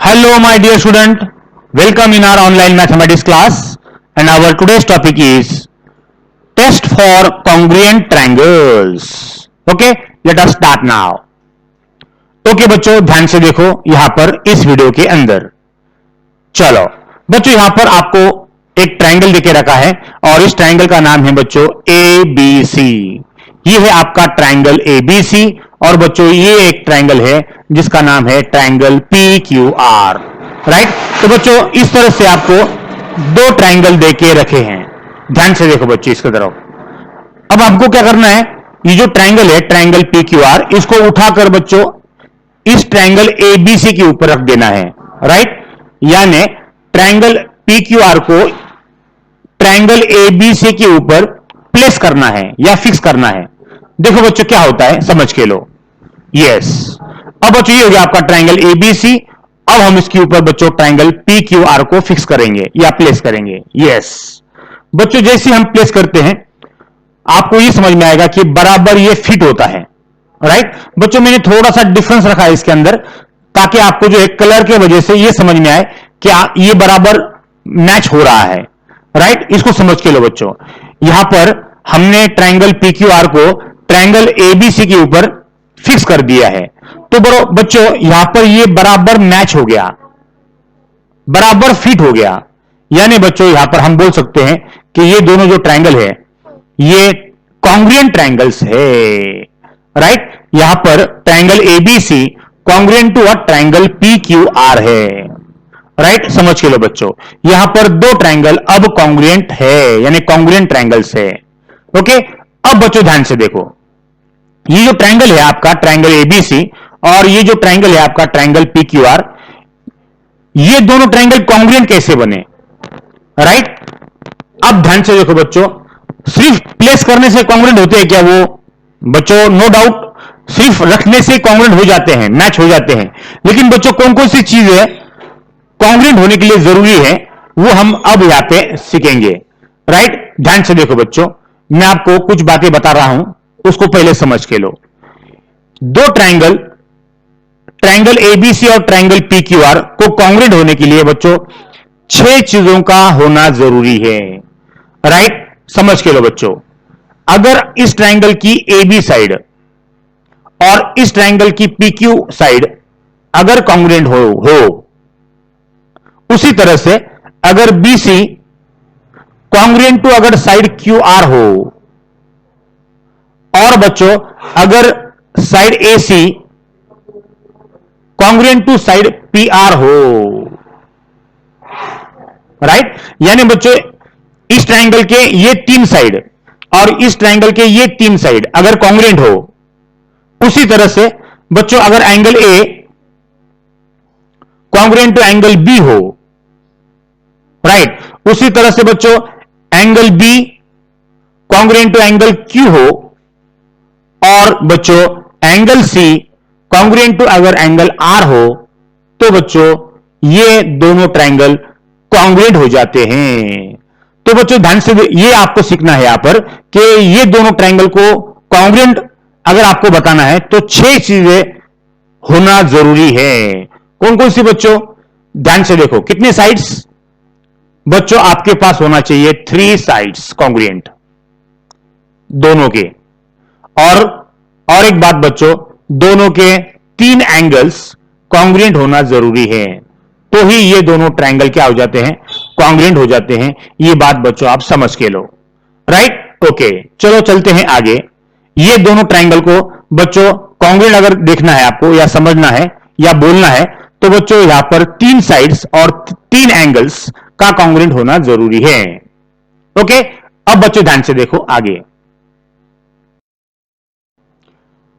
Hello my dear student, welcome in our online mathematics class and our today's topic is test for congruent triangles. Okay, let us start now. Okay बच्चों ध्यान से देखो यहां पर इस video के अंदर। चलो बच्चों यहां पर आपको एक ट्रायंगल देके रखा है और इस ट्रायंगल का नाम है बच्चों ABC। ये है आपका ट्रायंगल ABC और बच्चों ये एक ट्रायंगल है जिसका नाम है ट्रायंगल PQR, राइट। तो बच्चों इस तरह से आपको दो ट्रायंगल देके रखे हैं, ध्यान से देखो बच्चों इसकी तरफ। अब आपको क्या करना है, ये जो ट्रायंगल है ट्रायंगल PQR, इसको उठाकर बच्चों इस ट्रायंगल ABC के ऊपर रख देना है, राइट। यानी ट्रायंगल PQR को ट्रायंगल ABC के ऊपर प्लेस करना है या फिक्स करना है। देखो बच्चों क्या होता है समझ के लो। यस, अब बच्चों ये हो गया आपका ट्रायंगल ABC। अब हम इसके ऊपर बच्चों ट्रायंगल PQR को फिक्स करेंगे या प्लेस करेंगे। यस बच्चों, जैसे हम प्लेस करते हैं आपको ये समझ में आएगा कि बराबर ये फिट होता है, राइट। बच्चों मैंने थोड़ा सा डिफरेंस रखा है इसके अंदर ताकि आपको जो है कलर के वजह से ये समझ में आए कि ये बराबर मैच हो रहा है, राइट। इसको समझ के लो बच्चों। यहां पर हमने ट्रायंगल PQR को ट्रायंगल ABC के ऊपर फिक्स कर दिया है, तो बच्चों यहां पर ये बराबर मैच हो गया, बराबर फिट हो गया। यानी बच्चों यहां पर हम बोल सकते हैं कि ये दोनों जो ट्रायंगल है ये कॉन्ग्रुएंट ट्रायंगल्स है, राइट। यहां पर triangle ABC congruent to triangle PQR है, राइट। समझ के लो बच्चों, यहां पर दो ट्रायंगल अब कॉन्ग्रुएंट है यानी कॉन्ग्रुएंट ट्रायंगल्स है। ओके, अब बच्चों ध्यान से देखो, ये जो ट्रायंगल है आपका ट्रायंगल ABC और ये जो ट्रायंगल है आपका ट्रायंगल PQR, ये दोनों ट्रायंगल कॉन्ग्रुएंट कैसे बने, राइट। अब ध्यान से देखो बच्चों, सिर्फ प्लेस करने से कॉन्ग्रुएंट होते हैं क्या वो? बच्चों नो डाउट सिर्फ रखने से कॉन्ग्रुएंट हो जाते हैं, मैच हो जाते हैं। लेकिन बच्चों कौन कौन सी चीज है कॉन्ग्रुएंट होने के लिए जरूरी है वो हम अब यहां पे सीखेंगे, राइट। ध्यान से देखो बच्चों, मैं आपको कुछ बातें बता रहा हूं, उसको पहले समझ के लो। दो ट्रायंगल ट्रायंगल ABC और ट्रायंगल PQR को कॉन्ग्रुएंट होने के लिए बच्चों 6 चीजों का होना जरूरी है, राइट। समझ के लो बच्चों, अगर इस ट्रायंगल की AB साइड और इस ट्रायंगल की PQ साइड अगर कॉन्ग्रुएंट हो उसी तरह से अगर BC कॉन्ग्रुएंट टू अगर साइड QR हो और बच्चों अगर side AC congruent to side PR हो, राइट। यानी बच्चों इस ट्रायंगल के ये 3 साइड और इस ट्रायंगल के ये 3 साइड अगर कॉन्ग्रुएंट हो, उसी तरह से बच्चों अगर angle A congruent to angle B हो, राइट, उसी तरह से बच्चों angle B congruent to angle Q हो और बच्चों एंगल C कॉन्ग्रुएंट टू अगर एंगल R हो, तो बच्चों ये दोनों ट्रायंगल कॉन्ग्रुएंट हो जाते हैं। तो बच्चों ध्यान से ये आपको सीखना है यहां पर कि ये दोनों ट्रायंगल को कॉन्ग्रुएंट अगर आपको बताना है तो 6 चीजें होना जरूरी है। कौन कौन सी बच्चों? ध्यान से देखो, कितने साइड्स बच्चों आपके पास होना चाहिए? 3 साइड्स कॉन्ग्रुएंट दोनों के। और एक बात बच्चों, दोनों के 3 एंगल्स कॉन्ग्रुएंट होना जरूरी है, तो ही ये दोनों ट्रायंगल क्या हो जाते हैं? कॉन्ग्रुएंट हो जाते हैं। ये बात बच्चों आप समझ के लो, राइट। ओके, चलो चलते हैं आगे। ये दोनों ट्रायंगल को बच्चों कॉन्ग्रुएंट अगर देखना है आपको या समझना है या बोलना है तो बच्चों यहां पर 3 साइड्स और 3 एंगल्स का कॉन्ग्रुएंट होना जरूरी है। ओके, अब बच्चों ध्यान से देखो आगे।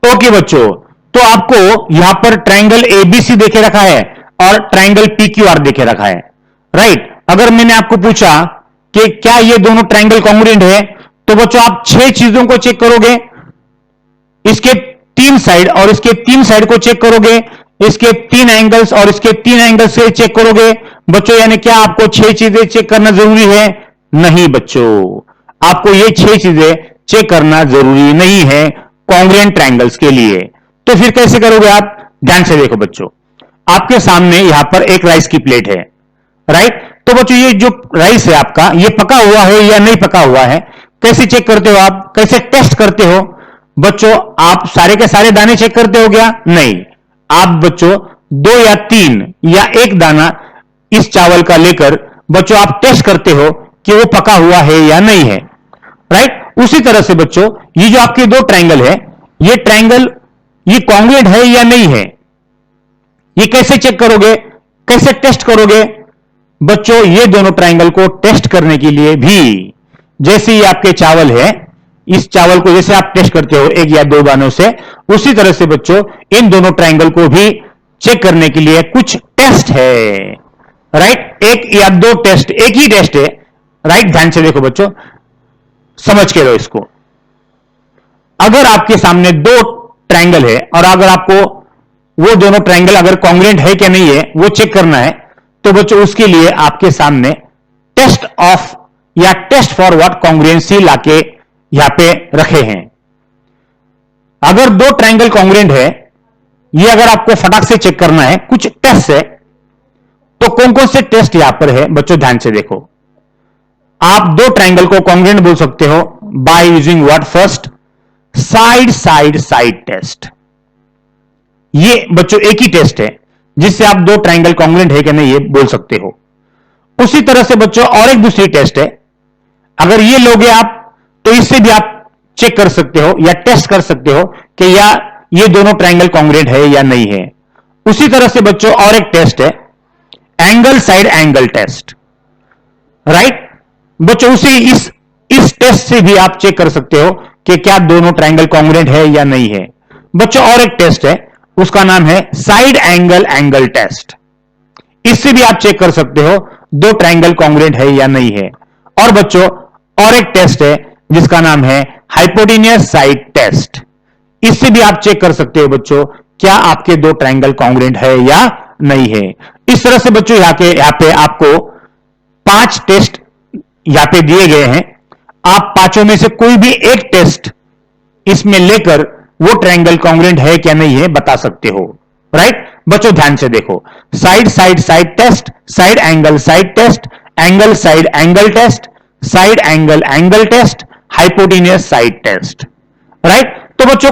ओके बच्चों, तो आपको यहां पर ट्रायंगल ABC देखे रखा है और ट्रायंगल PQR देखे रखा है, राइट। अगर मैंने आपको पूछा कि क्या ये दोनों ट्रायंगल कॉन्ग्रुएंट है, तो बच्चों आप 6 चीजों को चेक करोगे, इसके 3 साइड और इसके 3 साइड को चेक करोगे, इसके 3 एंगल्स और इसके 3 एंगल्स से चेक करोगे बच्चों। यानी क्या आपको 6 चीजें चेक करना जरूरी है? नहीं बच्चों, आपको ये 6 चीजें चेक करना जरूरी नहीं है कॉन्ग्रुएंट ट्रायंगल्स के लिए। तो फिर कैसे करोगे आप? ध्यान से देखो बच्चों, आपके सामने यहां पर एक राइस की प्लेट है, राइट। तो बच्चों ये जो राइस है आपका, ये पका हुआ है या नहीं पका हुआ है, कैसे चेक करते हो आप, कैसे टेस्ट करते हो बच्चों? आप सारे के सारे दाने चेक करते हो क्या? नहीं, आप बच्चों 2 या 3 या 1 दाना इस चावल का लेकर बच्चों आप टेस्ट करते हो कि वो पका हुआ है या नहीं है, राइट। उसी तरह से बच्चों ये जो आपके 2 ट्रायंगल है, ये ट्रायंगल ये कॉन्ग्रुएंट है या नहीं है, ये कैसे चेक करोगे, कैसे टेस्ट करोगे बच्चों? ये दोनों ट्रायंगल को टेस्ट करने के लिए भी, जैसे ये आपके चावल है, इस चावल को जैसे आप टेस्ट करते हो 1 या 2 दानों से, उसी तरह से बच्चों इन दोनों ट्रायंगल को भी चेक करने के लिए कुछ टेस्ट है, राइट। 1 या 2 टेस्ट, एक ही टेस्ट है, राइट। ध्यान से देखो बच्चों, समझ के लो इसको। अगर आपके सामने 2 ट्रायंगल है और अगर आपको वो दोनों ट्रायंगल अगर कॉन्ग्रुएंट है क्या नहीं है वो चेक करना है, तो बच्चों उसके लिए आपके सामने टेस्ट ऑफ या टेस्ट फॉर व्हाट कॉन्ग्रुएंसी लाके यहां पे रखे हैं। अगर 2 ट्रायंगल कॉन्ग्रुएंट है, ये अगर आपको फटाक से चेक करना है, कुछ टेस्ट है, तो कौन कौन से टेस्ट यहां पर है बच्चों? ध्यान से देखो। आप 2 ट्रायंगल को कॉन्ग्रुएंट बोल सकते हो by using what? First side side side test. ये बच्चों एक ही टेस्ट है जिससे आप 2 ट्रायंगल कॉन्ग्रुएंट है कि नहीं ये बोल सकते हो। उसी तरह से बच्चों और एक दूसरी टेस्ट है, अगर ये लोगे आप तो इससे भी आप चेक कर सकते हो या टेस्ट कर सकते हो कि या ये दोनों ट्रायंगल कॉन्ग्रुएंट है या नहीं है। उसी तरह से बच्चों और एक टेस्ट है angle side angle test, right. बच्चों उसी इस टेस्ट से भी आप चेक कर सकते हो कि क्या दोनों ट्रायंगल कॉन्ग्रुएंट है या नहीं है। बच्चों और एक टेस्ट है, उसका नाम है साइड एंगल एंगल टेस्ट। इससे भी आप चेक कर सकते हो 2 ट्रायंगल कॉन्ग्रुएंट है या नहीं है। और बच्चों और एक टेस्ट है जिसका नाम है हाइपोटेन्यूस साइड टेस्ट। इससे भी आप चेक कर सकते हो बच्चों क्या आपके 2 ट्रायंगल कॉन्ग्रुएंट है या नहीं है। इस तरह से बच्चों यहां पे आपको 5 टेस्ट यहां पे दिए गए हैं। आप 5 में से कोई भी एक टेस्ट इसमें लेकर वो ट्रायंगल कॉन्ग्रुएंट है क्या नहीं है बता सकते हो, राइट। बच्चों ध्यान से देखो, side side side test, side angle side test, angle side angle test, side angle angle test, hypotenuse side test, right. तो बच्चों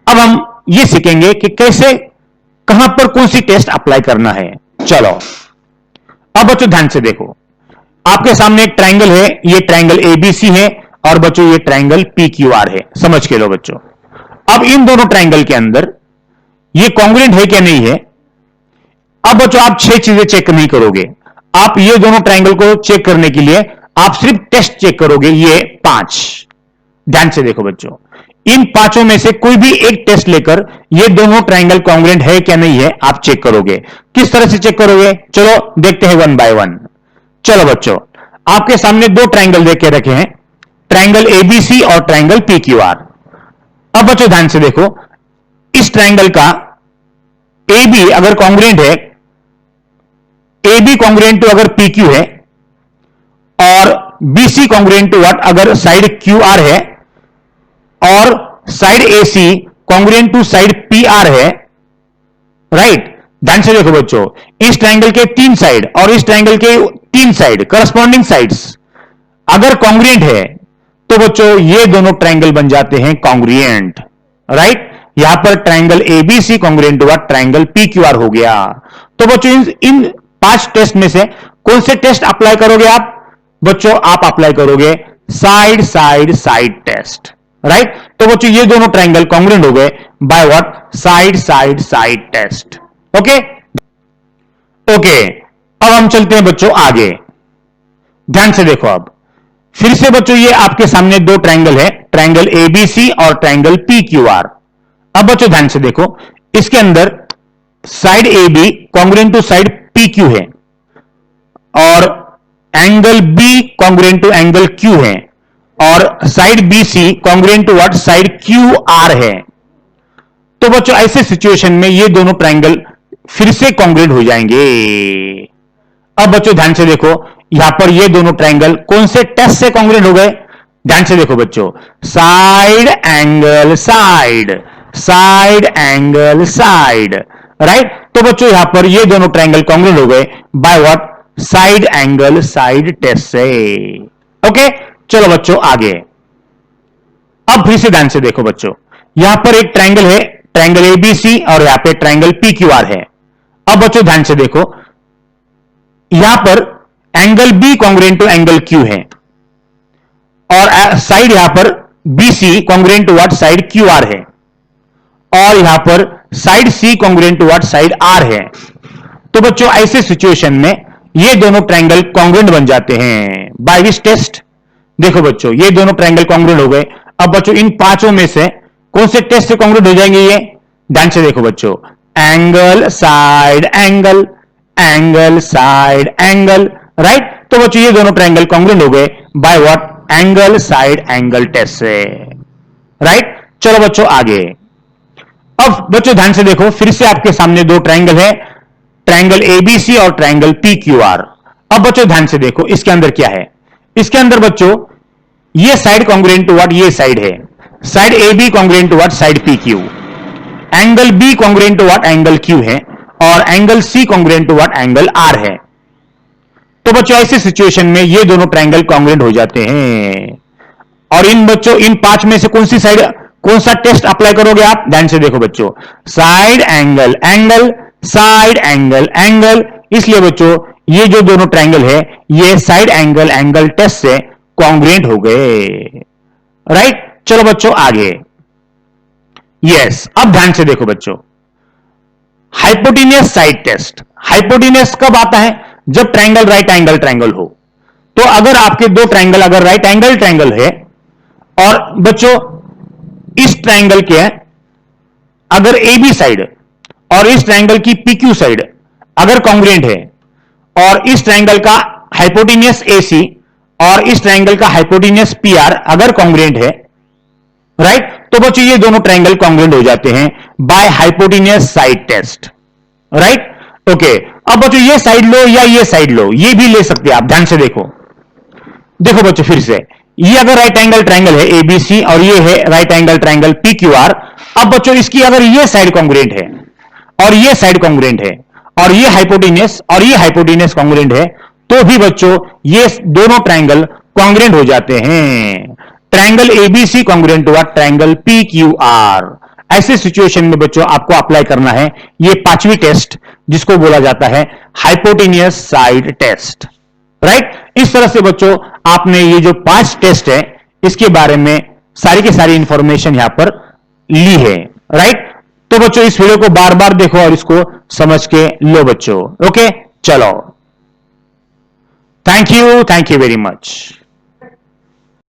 अब हम ये सीखेंगे कि कैसे कहां पर कौन सी टेस्ट अप्लाई करना है। चलो अब बच्चों ध्यान से देखो, आपके सामने एक ट्रायंगल है, ये ट्रायंगल एबीसी है और बच्चों ये ट्रायंगल पीक्यूआर है। समझ के लो बच्चों। अब इन दोनों ट्रायंगल के अंदर ये कॉन्ग्रुएंट है क्या नहीं है। अब बच्चों आप 6 चीजें चेक नहीं करोगे, आप ये दोनों ट्रायंगल को चेक करने के लिए आप सिर्फ टेस्ट चेक करोगे, ये 5। ध्यान से देखो बच्चों, इन 5 में से कोई भी एक टेस्ट लेकर ये दोनों ट्रायंगल कॉन्ग्रुएंट है क्या नहीं है आप चेक करोगे। किस तरह से चेक करोगे, चलो देखते हैं 1 बाय 1। चलो बच्चों, आपके सामने 2 ट्रायंगल देख के रखे हैं, ट्रायंगल एबीसी और ट्रायंगल पीक्यूआर। अब बच्चों ध्यान से देखो, इस ट्रायंगल का AB अगर कॉन्ग्रुएंट है, AB कॉन्ग्रुएंट टू अगर PQ है और BC कॉन्ग्रुएंट टू व्हाट अगर साइड QR है और side AC congruent to side PR है, राइट। ध्यान से देखो बच्चों, इस ट्रायंगल के 3 साइड और इस ट्रायंगल के 3 साइड करस्पॉन्डिंग साइड्स अगर कॉन्ग्रुएंट है तो बच्चों ये दोनों ट्रायंगल बन जाते हैं कॉन्ग्रुएंट, राइट। यहां पर triangle ABC congruent to triangle PQR हो गया। तो बच्चों इन 5 टेस्ट में से कौन से टेस्ट अप्लाई करोगे आप? बच्चों आप अप्लाई करोगे side side side test, right. तो बच्चों ये दोनों ट्रायंगल कॉन्ग्रुएंट हो गए by what? Side side side test. Okay okay, अब हम चलते हैं बच्चों आगे। ध्यान से देखो, अब फिर से बच्चों ये आपके सामने 2 ट्रायंगल है, ट्रायंगल एबीसी और ट्रायंगल पीक्यूआर। अब बच्चों ध्यान से देखो, इसके अंदर side AB congruent to side PQ है और angle B congruent to angle Q है और side BC congruent to what? Side QR है। तो बच्चों ऐसे सिचुएशन में ये दोनों ट्रायंगल फिर से कॉन्ग्रुएंट हो जाएंगे। अब बच्चों ध्यान से देखो, यहां पर ये दोनों ट्रायंगल कौन से टेस्ट से कॉन्ग्रुएंट हो गए? ध्यान से देखो बच्चों, side angle side, side angle side, right. तो बच्चों यहां पर ये दोनों ट्रायंगल कॉन्ग्रुएंट हो गए by what, side angle side test से। ओके, चलो बच्चों आगे। अब फिर से ध्यान से देखो बच्चों, यहां पर एक ट्रायंगल है, ट्रायंगल एबीसी, और यहां पे ट्रायंगल पीक्यूआर है। अब बच्चों ध्यान से देखो, यहां पर angle B congruent to angle Q है, और साइड यहां पर BC congruent to what, side Q R है, और यहां पर side C congruent to what, side R है। तो बच्चों ऐसे सिचुएशन में ये दोनों ट्रायंगल कॉन्ग्रुएंट बन जाते हैं बाय विच टेस्ट। देखो बच्चों, ये दोनों ट्रायंगल कॉन्ग्रुएंट हो गए। अब बच्चों इन पांचों में से कौन से टेस्ट से कॉन्ग्रुएंट हो जाएंगे ये, ध्यान से देखो बच्चों, angle side angle, angle side angle, right. तो बच्चों ये दोनों ट्रायंगल कॉन्ग्रुएंट हो गए by what, angle side angle test से, राइट। चलो बच्चों आगे। अब बच्चों ध्यान से देखो, फिर से आपके सामने दो ट्रायंगल है, ट्रायंगल एबीसी और ट्रायंगल पीक्यूआर। अब बच्चों ध्यान से देखो, इसके अंदर क्या है, इसके अंदर बच्चों ये साइड कॉन्ग्रुएंट टू व्हाट, ये साइड है, side A B congruent to what, side P Q, angle B congruent to what, angle Q है, और angle C congruent to what, angle R है। तो बच्चों ऐसे सिचुएशन में ये दोनों ट्रायंगल कॉन्ग्रुएंट हो जाते हैं। और इन बच्चों इन पांच में से कौन सी साइड, कौन सा टेस्ट अप्लाई करोगे आप, ध्यान से देखो बच्चों, side angle angle, side angle angle. इसलिए बच्चों ये जो दोनों ट्रायंगल है ये साइड एंगल एंगल टेस्ट से कॉन्ग्रुएंट हो गए, राइट। चलो बच्चों आगे। यस, अब ध्यान से देखो बच्चों, हाइपोटेनियस साइड टेस्ट। हाइपोटेनियस कब आता है, जब ट्रायंगल राइट एंगल ट्रायंगल हो। तो अगर आपके दो ट्रायंगल अगर राइट एंगल ट्रायंगल है, और बच्चों इस ट्रायंगल के अगर ए बी साइड और इस ट्रायंगल की पी क्यू साइड अगर कॉन्ग्रुएंट है, और इस ट्रायंगल का हाइपोटेनियस एसी और इस ट्रायंगल का हाइपोटेनियस पी आर अगर कॉन्ग्रुएंट है, राइट, तो बच्चों ये दोनों ट्रायंगल कॉन्ग्रुएंट हो जाते हैं by hypotenuse side test, right. Okay, अब बच्चों ये साइड लो या ये साइड लो, ये भी ले सकते हैं आप, ध्यान से देखो। देखो बच्चों फिर से, ये अगर राइट एंगल ट्रायंगल है एबीसी और ये है राइट एंगल ट्रायंगल पीक्यूआर। अब बच्चों इसकी अगर ये साइड कॉन्ग्रुएंट है और ये साइड कॉन्ग्रुएंट है और ये हाइपोटेनियस कॉन्ग्रुएंट है, तो भी बच्चों ये दोनों ट्रायंगल कॉन्ग्रुएंट हो जाते हैं। Triangle ABC congruent to triangle PQR. ऐसे सिचुएशन में बच्चों आपको अप्लाई करना है ये पांचवी टेस्ट, जिसको बोला जाता है हाइपोटेनियस साइड टेस्ट, राइट। इस तरह से बच्चों आपने ये जो 5 टेस्ट है इसके बारे में सारी की सारी इंफॉर्मेशन यहां पर ली है, राइट। तो बच्चों इस वीडियो को बार बार देखो और इसको समझ के लो बच्चों। ओके, चलो, थैंक यू वेरी मच।